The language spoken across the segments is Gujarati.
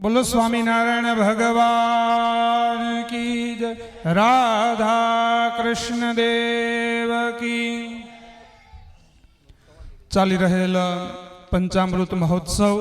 बोलो स्वामीनारायण भगवान की जय। राधा कृष्ण देव की। चाली रहेला पंचामृत महोत्सव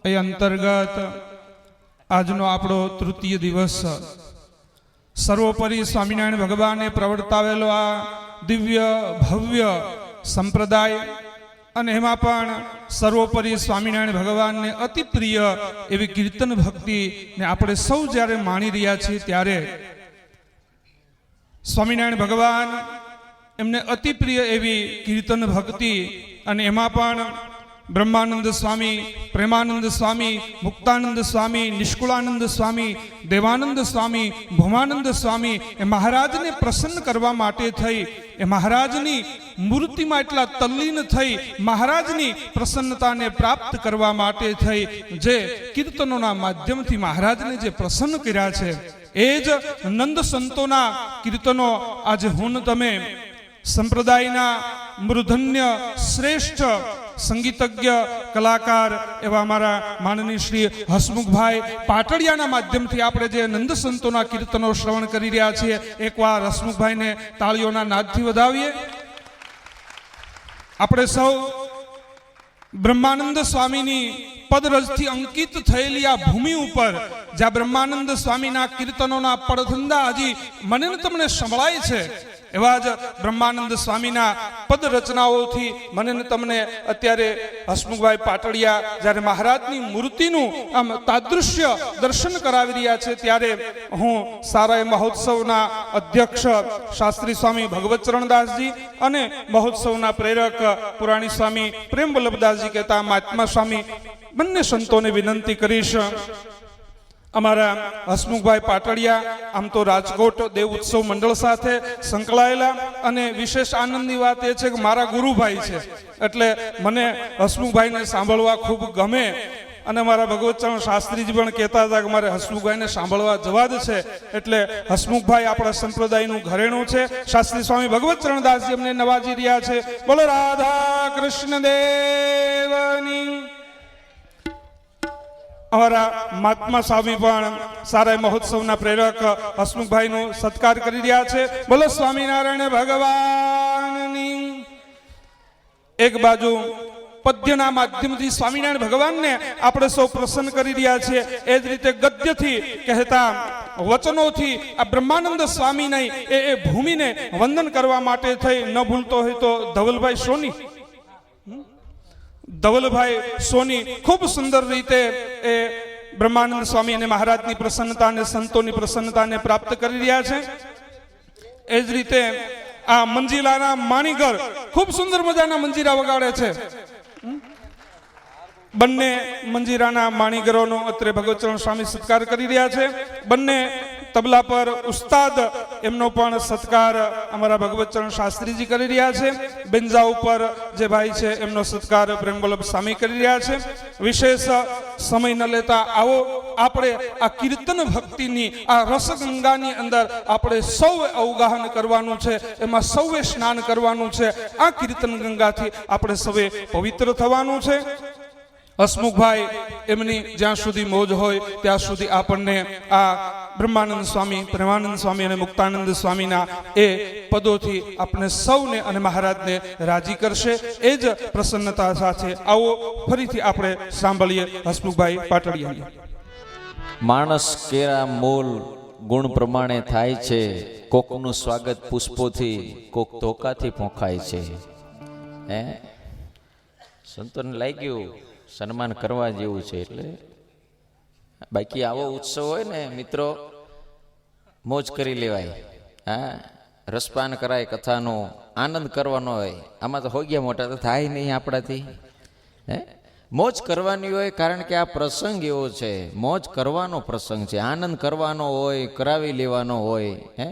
ए अंतर्गत आजनो आपणो तृतीय दिवस सर्वोपरि स्वामीनारायण भगवाने प्रवर्तावेलो आ दिव्य भव्य संप्रदाय અને એમાં પણ સર્વોપરી સ્વામિનારાયણ ભગવાનને અતિ પ્રિય એવી કીર્તન ભક્તિને આપણે સૌ જ્યારે માણી રહ્યા છીએ ત્યારે સ્વામિનારાયણ ભગવાન એમને અતિ પ્રિય એવી કીર્તન ભક્તિ અને એમાં પણ બ્રહ્માનંદ સ્વામી, પ્રેમાનંદ સ્વામી, મુક્તાનંદ સ્વામી, નિષ્કુળાનંદ સ્વામી, દેવાનંદ સ્વામી, ભૂમાનંદ સ્વામી એ મહારાજને પ્રસન્ન કરવા માટે થઈ એ મહારાજની મૂર્તિમાં એટલા તલ્લીન થઈ મહારાજની પ્રસન્નતાને પ્રાપ્ત કરવા માટે થઈ જે કીર્તનોના માધ્યમથી મહારાજને જે પ્રસન્ન કર્યા છે એ જ નંદ સંતોના કીર્તનો આજે હું તમે સંપ્રદાયના મૂર્ધન્ય શ્રેષ્ઠ સંગીતજ્ઞ કલાકાર એવા અમારા માનનીય શ્રી હસમુખભાઈ પાટડિયાના માધ્યમથી આપણે જે નંદ સંતોના કીર્તનો શ્રવણ કરી રહ્યા છીએ એકવાર હસમુખભાઈને તાળીઓના નાદથી વધાવીએ. આપણે સૌ બ્રહ્માનંદ સ્વામીની પદરજથી અંકિત થયેલી આ ભૂમિ ઉપર જ્યાં બ્રહ્માનંદ સ્વામીના કીર્તનોના પડધંધા હજી મને તમને સંભળાય છે એવા જ બ્રહ્માનંદ સ્વામીના પદ રચનાઓથી મને તમને અત્યારે હસમુખભાઈ પાટડિયા જ્યારે મહારાજની મૂર્તિનું આમ તાદૃશ્ય દર્શન કરાવી રહ્યા છે ત્યારે હું સારાય મહોત્સવના અધ્યક્ષ શાસ્ત્રી સ્વામી ભગવતચરણદાસજી અને મહોત્સવના પ્રેરક પુરાણી સ્વામી પ્રેમ વલ્લભદાસજી કહેતા મહાત્મા સ્વામી બંને સંતોને વિનંતી કરીશ. અમારા હસમુખભાઈ પાટડિયા આમ તો રાજકોટ દેવ ઉત્સવ મંડળ સાથે સંકળાયેલા અને વિશેષ આનંદની વાત એ છે કે મારા ગુરુભાઈ છે એટલે મને હસમુખભાઈને સાંભળવા ખૂબ ગમે અને મારા ભગવતચરણ શાસ્ત્રીજી પણ કહેતા હતા કે મારે હસમુખભાઈને સાંભળવા જવા જ છે એટલે હસમુખભાઈ આપણા સંપ્રદાયનું ઘરેણું છે. શાસ્ત્રી સ્વામી ભગવતચરણદાસજી અમને નવાજી રહ્યા છે. બોલો રાધા કૃષ્ણ દેવની. અમારા મહાત્મા સ્વામી પણ સારા મહોત્સવના પ્રેરક હસમુખભાઈનો સત્કાર કરી રહ્યા છે. બોલો સ્વામિનારાયણ ભગવાનની. એક બાજુ પદ્યના માધ્યમથી સ્વામિનારાયણ ભગવાનને આપણે સૌ પ્રસન્ન કરી રહ્યા છીએ એ જ રીતે ગદ્યથી કહેતા વચનોથી આ બ્રહ્માનંદ સ્વામીની એ ભૂમિને વંદન કરવા માટે થઈ ન ભૂલતો હોય તો ધવલભાઈ સોની ખૂબ સુંદર રીતે એ બ્રહ્માનંદ સ્વામી અને મહારાજની પ્રસન્નતા અને સંતોની પ્રસન્નતાને પ્રાપ્ત કરી રહ્યા છે. એ જ રીતે આ મંજીરાના માણીગર ખૂબ સુંદર મજાના મંજીરા વગાડે છે. બંને મંજીરાના માણીગરોનો અત્રે ભગવતચરણ સ્વામી સત્કાર કરી રહ્યા છે. બંને તબલા પર ઉસ્તાદ એમનો પણ સત્કાર અમારા ભગવતચરણ શાસ્ત્રીજી કરી રહ્યા છે. બેન્જા ઉપર જે ભાઈ છે એમનો સત્કાર પ્રેમવલ્લભ સ્વામી કરી રહ્યા છે. વિશેષ સમય ન લેતા આવો આપણે આ કીર્તન ભક્તિની આ રસગંગાની અંદર આપણે સૌએ અવગાહન કરવાનું છે, એમાં સૌએ સ્નાન કરવાનું છે. આ કીર્તન ગંગાથી આપણે સૌએ પવિત્ર થવાનું છે. હસમુખભાઈ એમની જ્યાં સુધી મોજ હોય ત્યાં સુધી આપણને આ બ્રહ્માનંદ સ્વામી, પ્રેમાનંદ સ્વામી અને મુક્તાનંદ સ્વામીના એ પદોથી આપણે સૌને અને મહારાજને રાજી કરશે. એ જ પ્રસન્નતા સાથે આવો ફરીથી આપણે સાંભળીએ હસમુખભાઈ પાટડિયા. માણસ કેરા મોલ ગુણ પ્રમાણે થાય છે. કોકનું સ્વાગત પુષ્પોથી, કોક ધોકાથી પોખાય છે. હે સંતોને લાગ્યું સન્માન કરવા જેવું છે એટલે બાકી આવો ઉત્સવ હોય ને મિત્રો મોજ કરી લેવાય. હા રસપાન કરાય, કથાનો આનંદ કરવાનો હોય. આમાં તો હો ગયા મોટા તો થાય નહીં આપણાથી. હે મોજ કરવાની હોય કારણ કે આ પ્રસંગ એવો છે. મોજ કરવાનો પ્રસંગ છે, આનંદ કરવાનો હોય, કરાવી લેવાનો હોય. હે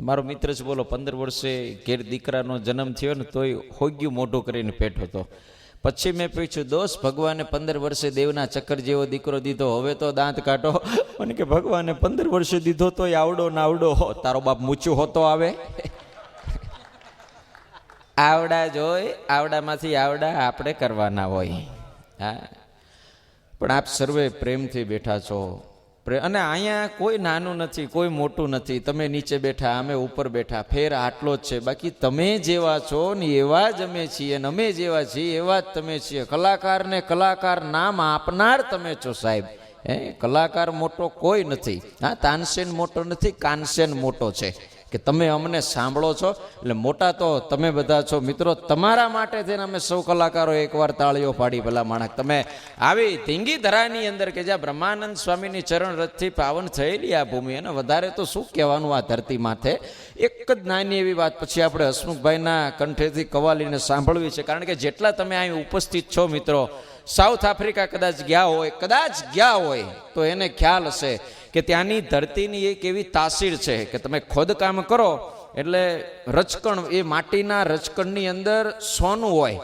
મારો મિત્ર જ બોલો 15 વર્ષે ઘેર દીકરાનો જન્મ થયો ને તોય હોગ્યું મોઢું કરીને પેઠો હતો. પછી મેં પૂછ્યું દોસ્ત ભગવાને 15 વર્ષે દેવના ચક્કર જેવો દીકરો દીધો, હવે તો દાંત કાઢો. મને કે ભગવાને 15 વર્ષે દીધો તો આવડો ના આવડો તારો બાપ મૂછું હોતો આવે. આવડા જ હોય, આવડામાંથી આવડા આપણે કરવાના હોય. હા પણ આપ સર્વે પ્રેમથી બેઠા છો, અને અહીંયા કોઈ નાનું નથી, કોઈ મોટું નથી. તમે નીચે બેઠા, અમે ઉપર બેઠા, ફેર આટલો જ છે. બાકી તમે જેવા છો ને એવા જ અમે છીએ, અને અમે જેવા છીએ એવા જ તમે છીએ. કલાકારને કલાકાર નામ આપનાર તમે છો સાહેબ. કલાકાર મોટો કોઈ નથી. હા, તાનસેન મોટો નથી, કાનસેન મોટો છે કે તમે અમને સાંભળો છો એટલે મોટા તો તમે બધા છો. મિત્રો, તમારા માટે થઈને અમે સૌ કલાકારો એકવાર તાળીઓ પાડી. ભલા માણસ, તમે આવી ધીંગી ધરાની અંદર કે જ્યાં બ્રહ્માનંદ સ્વામીની ચરણ રથથી પાવન થયેલી આ ભૂમિ, અને વધારે તો શું કહેવાનું આ ધરતી માથે. એક જ નાની એવી વાત પછી આપણે હસમુખભાઈના કંઠેથી કવાલીને સાંભળવી છે. કારણ કે જેટલા તમે અહીં ઉપસ્થિત છો મિત્રો, સાઉથ આફ્રિકા કદાચ ગયા હોય તો એને ખ્યાલ હશે કે ત્યાંની ધરતીની એક એવી તાસીર છે કે તમે ખોદકામ કરો એટલે રચકણ, એ માટીના રચકણની અંદર સોનું હોય.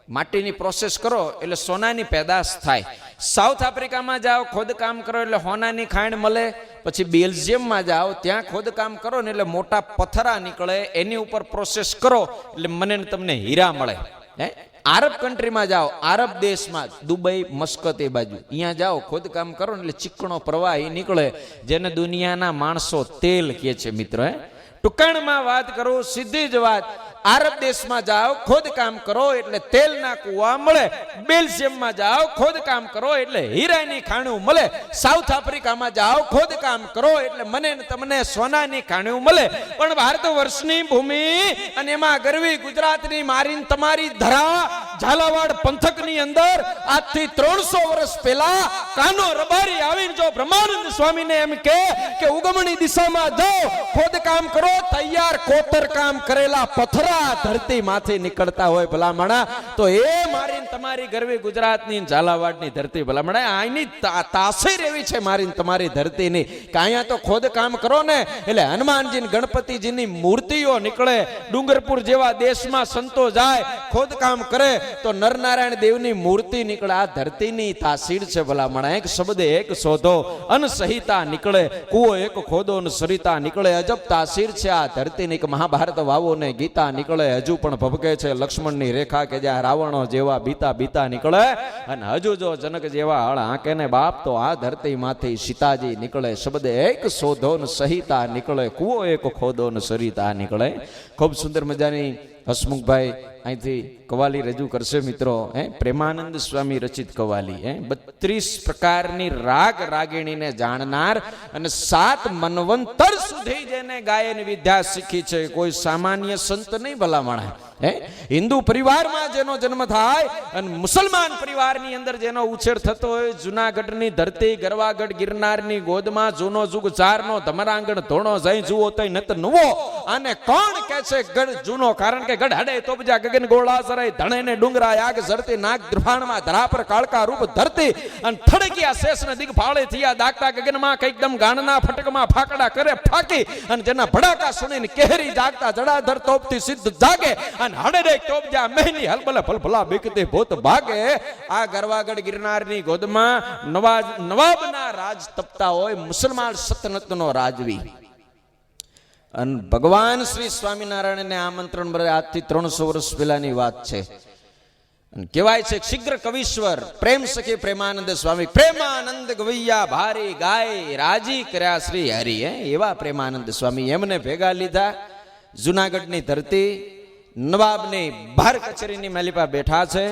માટીની પ્રોસેસ કરો એટલે સોનાની પેદાશ થાય. સાઉથ આફ્રિકામાં જાઓ, ખોદકામ કરો એટલે સોનાની ખાણ મળે. પછી બેલ્જિયમમાં જાઓ, ત્યાં ખોદકામ કરો ને એટલે મોટા પથ્થરા નીકળે, એની ઉપર પ્રોસેસ કરો એટલે મને તમને હીરા મળે. આરબ કન્ટ્રીમાં જાઓ, આરબ દેશમાં દુબઈ, મસ્કત એ બાજુ, અહીંયા જાઓ, ખોદકામ કરો ને એટલે ચીકણો પ્રવાહી નીકળે, જેને દુનિયાના માણસો તેલ કહે છે મિત્રો. ટૂંકાણમાં વાત કરું, સીધી જ વાત, આરબ દેશમાં જાઓ, ખોદકામ કરો એટલે તેલના કુવા મળે. બેલ્જિયમમાં જાઓ, ખોદકામ કરો એટલે હીરાની ખાણું મળે. સાઉથ આફ્રિકામાં જાઓ, ખોદકામ કરો એટલે મને તમને સોનાની ખાણું મળે. પણ ભારત વર્ષની ભૂમિ અને એમાં ગરવી ગુજરાતની મારીને તમારી ધરા ઝાલાવાડ પંથકની અંદર આજથી 300 વર્ષ પહેલા કાનો રબારી આવીને જો બ્રહ્માનંદ સ્વામીને એમ કે ઉગમણી દિશામાં જાઓ, ખોદકામ કરો, તૈયાર કોતર કામ કરેલા પથ્થરા ધરતી માંથી નીકળતા હોય ભલામણા, તો એ મારીને તમારી ગરવી ગુજરાતની ઝાલાવાડની ધરતી ભલામણા, આની તાસીર એવી છે મારીને તમારી ધરતીની કે અહીંયા તો ખોદકામ કરો ને એટલે હનુમાનજી, ગણપતિજીની મૂર્તિઓ નીકળે. ડુંગરપુર જેવા દેશમાં સંતો જાય, ખોદકામ કરે તો નરનારાયણ દેવની મૂર્તિ નીકળે. આ ધરતીની તાસીર છે ભલામણા. એક શબ્દ એક શોધો અન સહિતા નીકળે, કુવો એક ખોદો ને સરિતા નીકળે. અજબ તાસીર છે આ ધરતીની કે મહાભારત વાવો ને ગીતા નીકળે. હજુ પણ ભભકે છે લક્ષ્મણની રેખા કે જ્યાં રાવણો જેવા બીતા નીકળે, અને હજુ જો જનક જેવા હળ આંકે ને બાપ, તો આ ધરતીમાંથી સીતાજી નીકળે. શબ્દ એક શોધો ને સહિતા નીકળે, કુવો એક ખોદો ને સરિતા નીકળે. ખૂબ સુંદર મજાની હસમુખભાઈ અહીંથી કવાલી રજૂ કરશે મિત્રો. પ્રેમાનંદ સ્વામી રચિત કવાલી, 32 પ્રકારની રાગ રાગીણીને જાણનાર અને 7 મનવંતર સુધી જેને ગાયન વિદ્યા શીખી છે, કોઈ સામાન્ય સંત નહીં ભલામણા. હિન્દુ પરિવારમાં જેનો જન્મ થાય અને મુસલમાન પરિવારની અંદર જેનો ઉછેર થતો હોય, જુનાગઢની ધરતી, ગરવાગઢ ગિરનારની ગોદમાં જૂનો જુગ ચારનો ધમરાંગણ ધોણો જઈ જુઓ તો નત નવો. અને કોણ કે છે ગઢ જૂનો? કારણ કે ગઢ હડે તો બજા ગગન ગોળા સરાય ધણે ને ડુંગરા યાગ ઝરતી નાગ દ્રફાણમાં ધરા પર કાળકા રૂપ ધરતી અને થડકિયા શેષને દિગ ફાળે થયા દાગતા ગગનમાં કઈકદમ ગાણના ફટકમાં ફાકડા કરે ફાકી, અને જેના ભડાકા સુણીને કેહરી જાગતા જડાધર તોપથી સિદ્ધ જાગે, અને હડે તોપ જા મહેની હલબલે ફલફલા બીકતે ભૂત ભાગે. આ ગરવાગઢ ગિરનારની ગોદમાં નવાબના રાજ તપતા હોય, મુસલમાન સલ્તનતનો રાજવી. અને ભગવાન શ્રી સ્વામિનારાયણને આમંત્રણ મળે આજથી 300 વર્ષ પહેલાની વાત છે. કહેવાય છે શીઘ્ર કવિશ્વર પ્રેમ સખી પ્રેમાનંદ સ્વામી, પ્રેમાનંદ ગવૈયા ભારી ગાય રાજી કર્યા શ્રી હરિ. એવા પ્રેમાનંદ સ્વામી એમને ભેગા લીધા. જુનાગઢની ધરતી નવાબની બાર કચેરીની માલિપા બેઠા છે.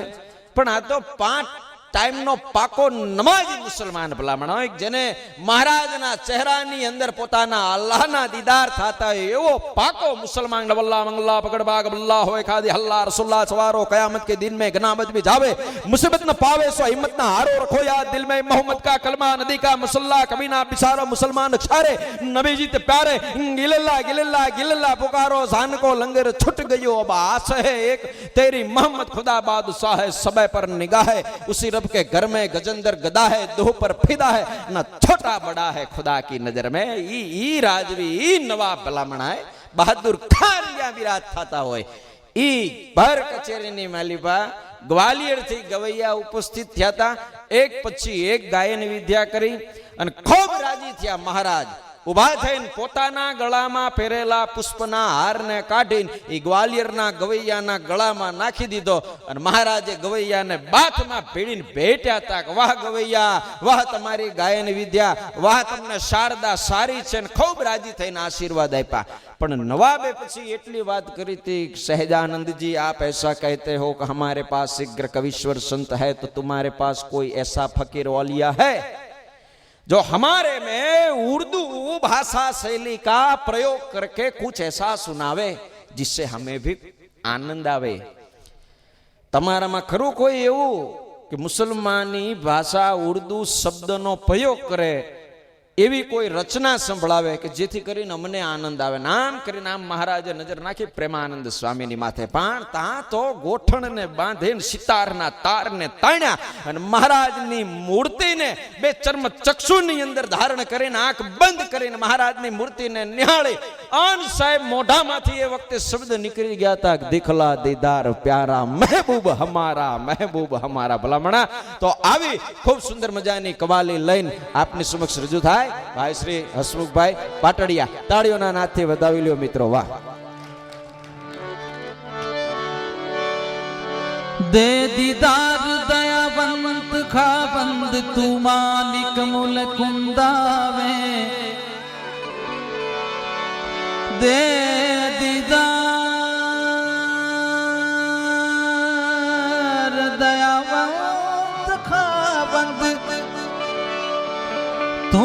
પણ આ તો 5 ટાઈમનો પાકો નમાજી મુસલમાન ભલામણ હોય, જેને મહારાજના ચહેરાની અંદર પોતાના અલ્લાહના દીદાર થતા હોય એવો પાકો મુસલમાન. વલ્લા મંગલા પકડ બાગ બલ્લા હોય ખાદી હલ્લા રસુલ્લા સવારો કયામત के दिन में गनामत भी जावे, मुसीबत न पावे सो हिम्मत ना हारो, रखो याद दिल में मोहम्मद का कलमा, नदी का मुसल्ला कभी ना बिसारो, मुसलमान छारे नबी जी ते प्यारे, गिलल्ला गिलल्ला गिलल्ला पुकारो, जान को लंगर छुट गयो अब आस है एक, तेरी मोहम्मद खुदा बादशाह है सबे पर निगाह है, उसी रब के घर में गजंदर गदा है, दोह पर फिदा है, न छोटा बड़ा है खुदा की नजर में. ई राजवी ई नवाब भलामणा है बहादुर खान या विराट થતા હોય. ઈ ભર કચેરીની માલિપા ગ્વાલિયર થી ગવૈયા ઉપસ્થિત થયા હતા. એક પછી એક ગાયન વિદ્યા કરી અને ખૂબ રાજી થયા મહારાજ. ઉભા થઈને પોતાના ગળામાં પહેરેલા પુષ્પના હારને કાઢીને એ ગ્વાલિયરના ગવૈયાના ગળામાં નાખી દીધો અને મહારાજે ગવૈયાને બાથમાં ભેળીને ભેટ્યા હતા કે વાહ ગવૈયા, વાહ તમારી ગાયન વિદ્યા, વાહ તમને શારદા સારી છે, ને ખૂબ રાજી થઈને આશીર્વાદ આપ્યા. પણ નવાબે પછી એટલી વાત કરી હતી, સહેજાનંદ जी आप ऐसा कहते हो कि हमारे पास शीघ्र कविश्वर संत है तो तुम्हारे पास कोई ऐसा फकीर औलिया है जो हमारे में उर्दू भाषा शैली का प्रयोग करके कुछ ऐसा सुनावे जिससे हमें भी आनंद आवे. તમારામાં ખરું કોઈ એવું કે મુસલમાની ભાષા ઉર્દુ શબ્દનો પ્રયોગ કરે, એવી કોઈ રચના સંભળાવે કે જેથી કરીને અમને આનંદ આવે? નામ કરીને આમ મહારાજે નજર નાખી પ્રેમાનંદ સ્વામીની માથે, પણ ત્યાં તો ગોઠણને બાંધીને સિતારના તારને તાણ્યા અને મહારાજની મૂર્તિને બે ચર્મ ચક્ષુની અંદર ધારણ કરીને આંખ બંધ કરીને મહારાજની મૂર્તિને નિહાળી આન સાહેબ મોઢામાંથી એ વખતે શબ્દ નીકળી ગયા હતા, દિખલા દીદાર પ્યારા મહેબૂબ હમારા ભલામણા. તો આવી ખૂબ સુંદર મજાની કવાલી લઈને આપની સમક્ષ રજૂ થાય ભાઈ શ્રી હસમુખભાઈ પાટડિયા. તાળીઓના નાદથી વધાવી લ્યો મિત્રો, વાહ. दे दीदार दयावंत खाबंद तू मालिक मुल्क कुंदावे, दे दीदार दयावंत खाबंद तू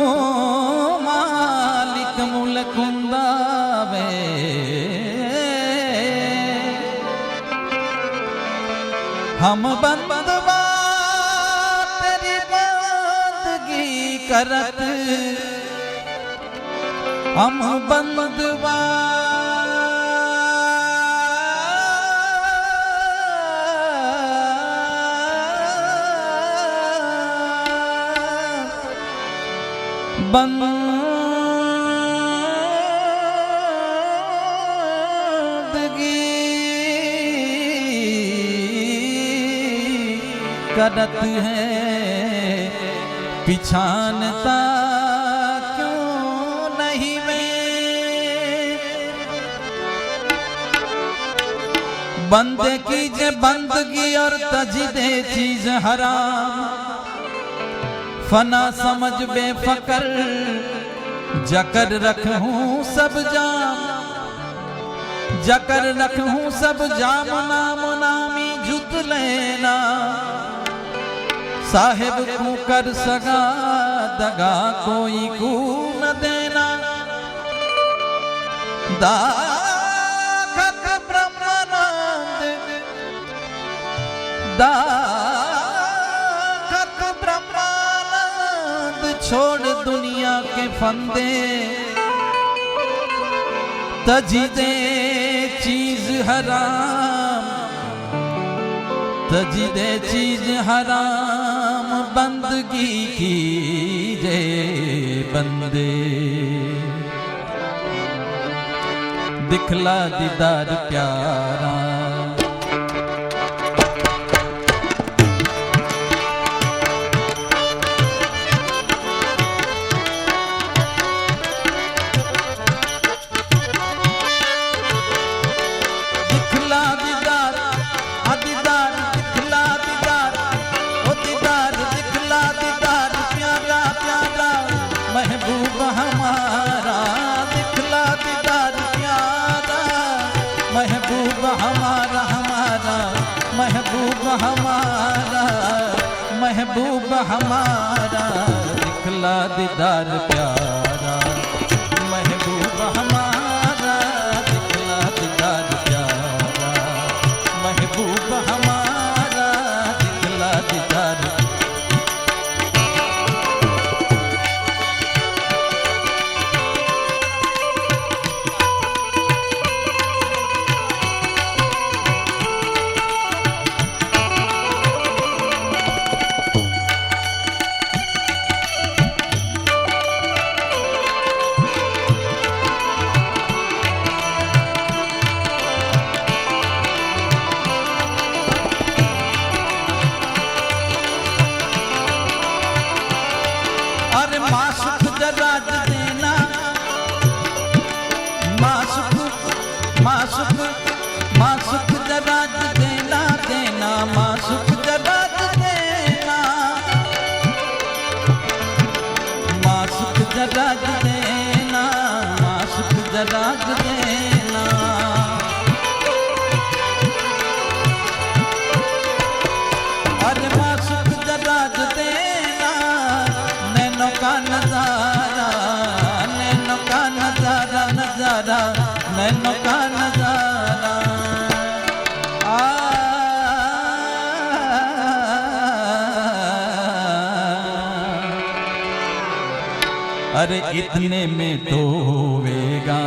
मालिक मुल्क कुंदावे, हम बंदवा तेरी बंदगी करत, हम बंदवा करत है, पिछानता क्यों नहीं मैं? बंदे कीजे बंदगी और तजिदे चीज हराम, फना समझ बेफकर जकर रखूं सब जाम, जकर रखूं सब जाम नाम नामी जुत लेना, साहेब को कर सगा दगा कोई को न देना, दाखक ब्रह्मानंद दाखक ब्रह्मानंद छोड़ दुनिया के फंदे, तजिदे चीज हराम, तजिदे चीज हराम, बंदगी कीजे बंदे, दिखला दीदार प्यारा, महबूब हमारा दिखला दीदार प्यारा, महबूब हमारा हमारा महबूब हमारा, महबूब हमारा दिखला दीदार प्यारा, महबूब हमारा दिखला दीदार प्यारा, महबूब हमारा दिखला दीदार. जराग देना, माशुक जराग देना। अरे माशुक जराग देना, नैनो का नजारा, नैनो का नजारा, नजारा नैनो का नजारा। अरे इतने में तो होवेगा,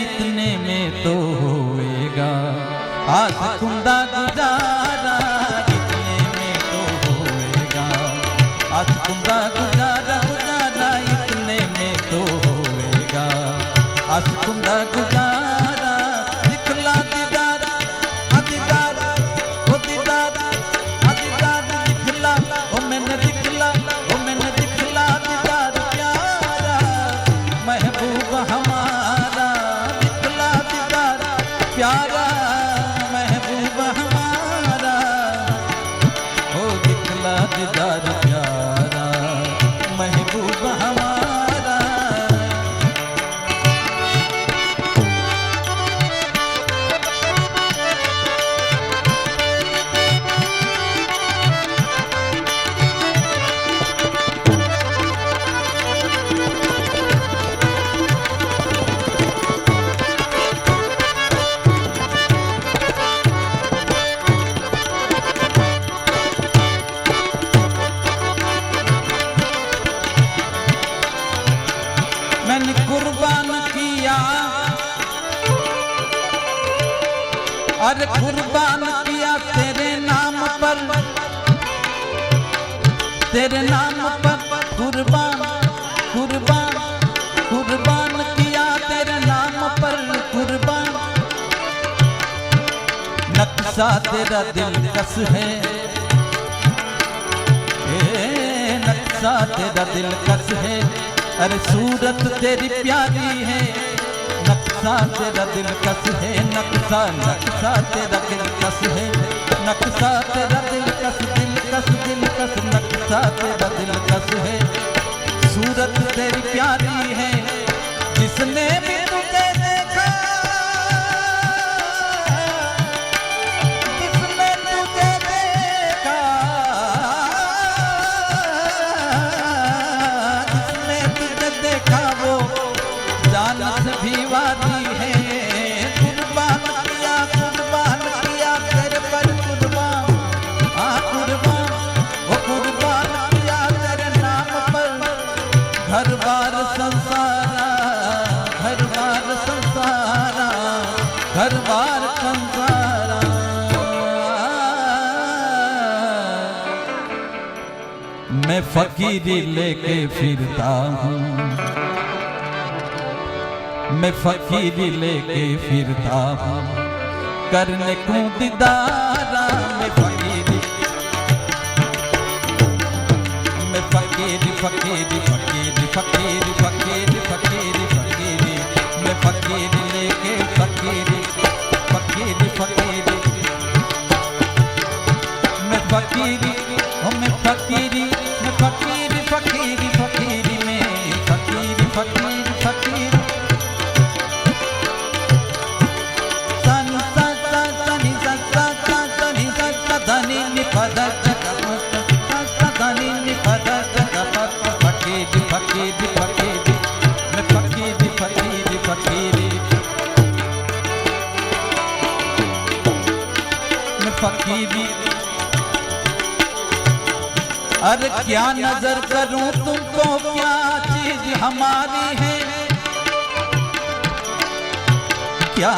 इतने में तो होवेगा आज कुंदा गुजारा, इतने में तो होवेगा आज कुंदा गुजारा, गुजारा इतने में तो होवेगा आज कुंदा गुजारा। दिखला दीदारा, दीदारा ओ दीदारा, दीदारा दिखला ओ मैंने दिखला, ओ मैंने दिखला दीदार प्यारा महबूब हमारा, दिखला दीदार प्यारा महबूब हमारा, ओ दिखला दीदार प्यारा महबूब हमारा। मैंने कुर्बान किया, अरे कुर्बान किया तेरे नाम पर, तेरे नाम पर कुर्बान, कुर्बान कुर्बान किया तेरे नाम पर कुर्बान। नक्शा तेरा दिलकश है, नक्शा तेरा दिलकश है, अरे सूरत तेरी प्यारी है, नक्शा तेरा दिलकश है, नक्शा नक्शा तेरा दिलकश है, नक्शा तेरा दिलकश, दिलकश दिलकश नक्शा तेरा दिलकश है, सूरत तेरी प्यारी है। जिसने भी तुझे देखा, जिसने तुझे देखा, देखा वो जान से भी वादी है। कुर्बान किया तेरे पर कुर्बान, हाँ कुर्बान वो कुर्बान किया तेरे नाम पर। घर बार संसारा, घर बार संसारा, घर बार संसारा। मैं फकीरी लेके फिरता हूँ, मैं फकीरी लेके फिरता हूँ, करने को दीदारा। मैं फकीरी, मैं फकीरी फकीरी फकीरी फकीरी फकीरी फकीरी फकीरी, मैं फकीरी लेके फकीरी फकीरी फकीरी, मैं फकीरी मैं फकीरी, मैं फकीरी फकीरी फकीरी में फकीरी फकीरी फकीरी। सन सा सा सनी सा सा सा सनी सा सा धनी नि पद जगमत सा धनी नि पद जगमत फकीरी फकीरी फकीरी, मैं फकीरी फकीरी फकीरी, मैं फकीरी। अरे क्या नजर करूं तुमको, क्या चीज हमारी है, क्या